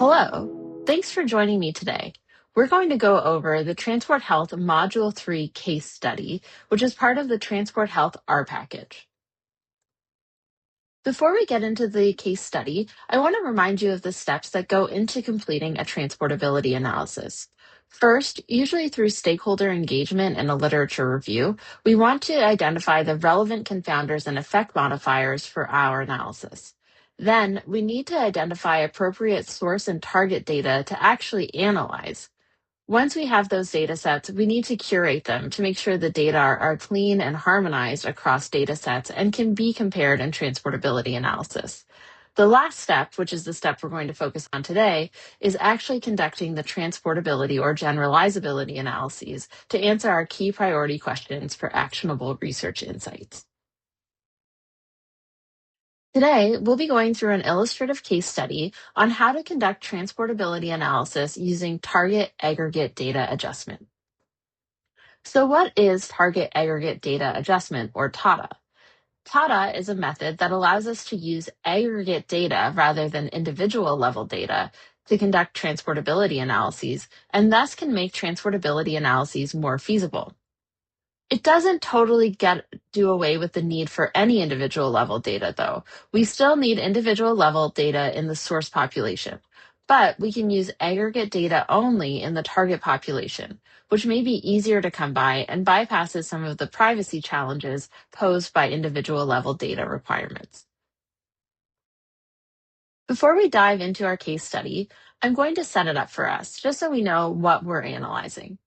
Hello. Thanks for joining me today. We're going to go over the Transport Health Module 3 case study, which is part of the Transport Health R package. Before we get into the case study, I want to remind you of the steps that go into completing a transportability analysis. First, usually through stakeholder engagement and a literature review, we want to identify the relevant confounders and effect modifiers for our analysis. Then, we need to identify appropriate source and target data to actually analyze. Once we have those data sets, we need to curate them to make sure the data are clean and harmonized across data sets and can be compared in transportability analysis. The last step, which is the step we're going to focus on today, is actually conducting the transportability or generalizability analyses to answer our key priority questions for actionable research insights. Today, we'll be going through an illustrative case study on how to conduct transportability analysis using target aggregate data adjustment. So what is target aggregate data adjustment, or TADA? TADA is a method that allows us to use aggregate data rather than individual level data to conduct transportability analyses, and thus can make transportability analyses more feasible. It doesn't totally do away with the need for any individual level data, though. We still need individual level data in the source population, but we can use aggregate data only in the target population, which may be easier to come by and bypasses some of the privacy challenges posed by individual level data requirements. Before we dive into our case study, I'm going to set it up for us, just so we know what we're analyzing.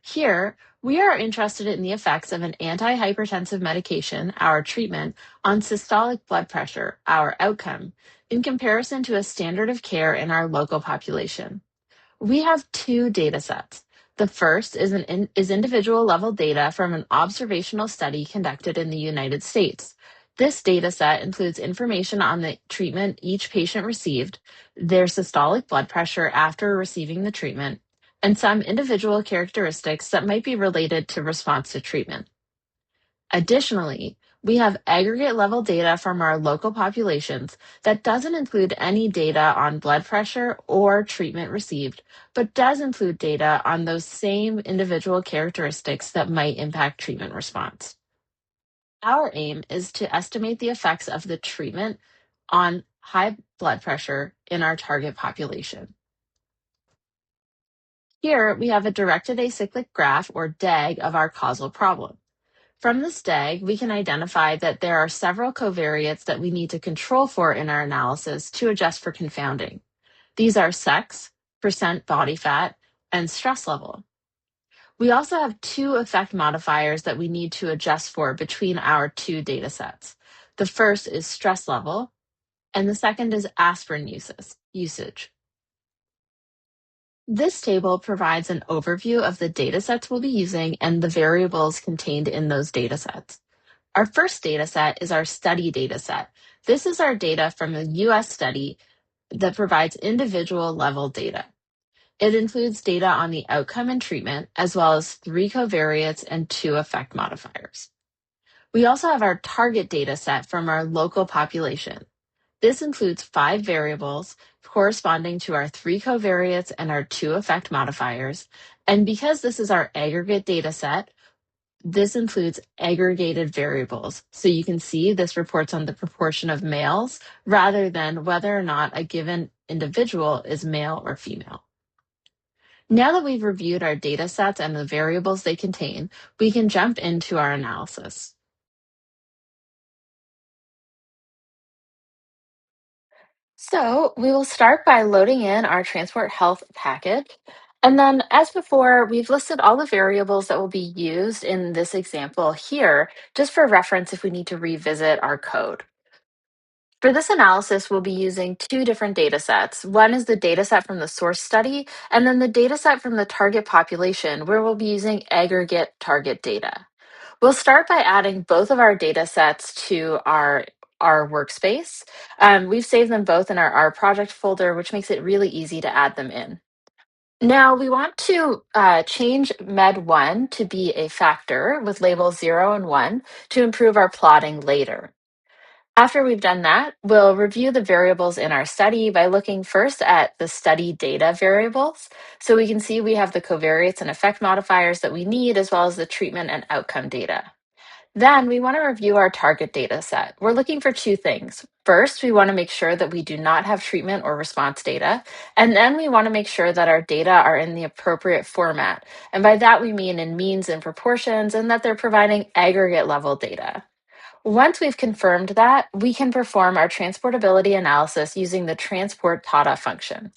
Here, we are interested in the effects of an antihypertensive medication, our treatment, on systolic blood pressure, our outcome, in comparison to a standard of care in our local population. We have two data sets. The first is individual level data from an observational study conducted in the United States. This data set includes information on the treatment each patient received, their systolic blood pressure after receiving the treatment, and some individual characteristics that might be related to response to treatment. Additionally, we have aggregate level data from our local populations that doesn't include any data on blood pressure or treatment received, but does include data on those same individual characteristics that might impact treatment response. Our aim is to estimate the effects of the treatment on high blood pressure in our target population. Here, we have a directed acyclic graph, or DAG, of our causal problem. From this DAG, we can identify that there are several covariates that we need to control for in our analysis to adjust for confounding. These are sex, percent body fat, and stress level. We also have two effect modifiers that we need to adjust for between our two data sets. The first is stress level, and the second is aspirin usage. This table provides an overview of the datasets we'll be using and the variables contained in those datasets. Our first dataset is our study dataset. This is our data from a US study that provides individual level data. It includes data on the outcome and treatment, as well as 3 covariates and 2 effect modifiers. We also have our target dataset from our local population. This includes 5 variables corresponding to our 3 covariates and our 2 effect modifiers. And because this is our aggregate data set, this includes aggregated variables. So you can see this reports on the proportion of males rather than whether or not a given individual is male or female. Now that we've reviewed our data sets and the variables they contain, we can jump into our analysis. So we will start by loading in our Transport Health package. And then, as before, we've listed all the variables that will be used in this example here, just for reference if we need to revisit our code. For this analysis, we'll be using 2 different data sets. One is the data set from the source study, and then the data set from the target population, where we'll be using aggregate target data. We'll start by adding both of our data sets to our workspace. We've saved them both in our project folder, which makes it really easy to add them in. Now we want to change med1 to be a factor with labels 0 and 1 to improve our plotting later. After we've done that, we'll review the variables in our study by looking first at the study data variables. So we can see we have the covariates and effect modifiers that we need, as well as the treatment and outcome data. Then we want to review our target data set. We're looking for two things. First, we want to make sure that we do not have treatment or response data. And then we want to make sure that our data are in the appropriate format. And by that, we mean in means and proportions, and that they're providing aggregate level data. Once we've confirmed that, we can perform our transportability analysis using the transport TADA function.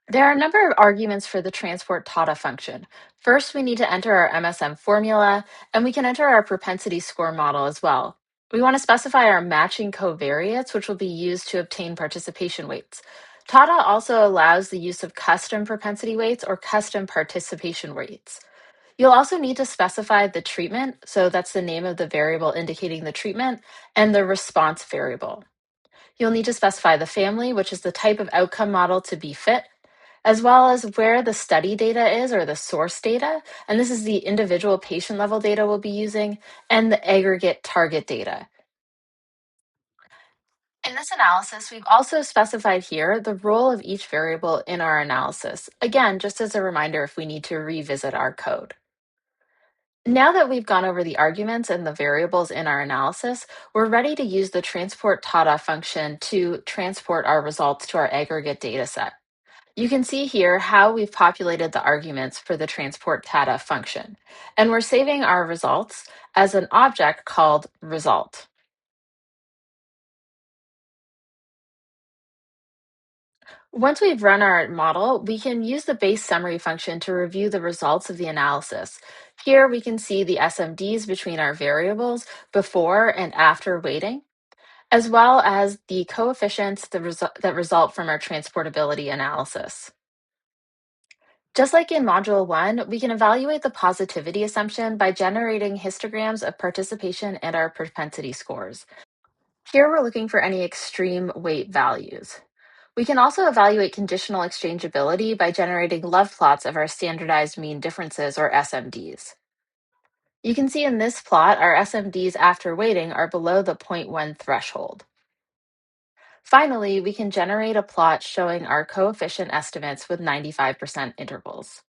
There are a number of arguments for the transport TADA function. First, we need to enter our MSM formula, and we can enter our propensity score model as well. We want to specify our matching covariates, which will be used to obtain participation weights. TADA also allows the use of custom propensity weights or custom participation weights. You'll also need to specify the treatment, so that's the name of the variable indicating the treatment, and the response variable. You'll need to specify the family, which is the type of outcome model to be fit, as well as where the study data is or the source data. And this is the individual patient level data we'll be using, and the aggregate target data. In this analysis, we've also specified here the role of each variable in our analysis. Again, just as a reminder if we need to revisit our code. Now that we've gone over the arguments and the variables in our analysis, we're ready to use the transport TADA function to transport our results to our aggregate data set. You can see here how we've populated the arguments for the transport TADA function, and we're saving our results as an object called result. Once we've run our model, we can use the base summary function to review the results of the analysis. Here we can see the SMDs between our variables before and after weighting, as well as the coefficients that result from our transportability analysis. Just like in Module 1, we can evaluate the positivity assumption by generating histograms of participation and our propensity scores. Here we're looking for any extreme weight values. We can also evaluate conditional exchangeability by generating love plots of our standardized mean differences or SMDs. You can see in this plot our SMDs after weighting are below the zero point 0.1 threshold. Finally, we can generate a plot showing our coefficient estimates with 95% intervals.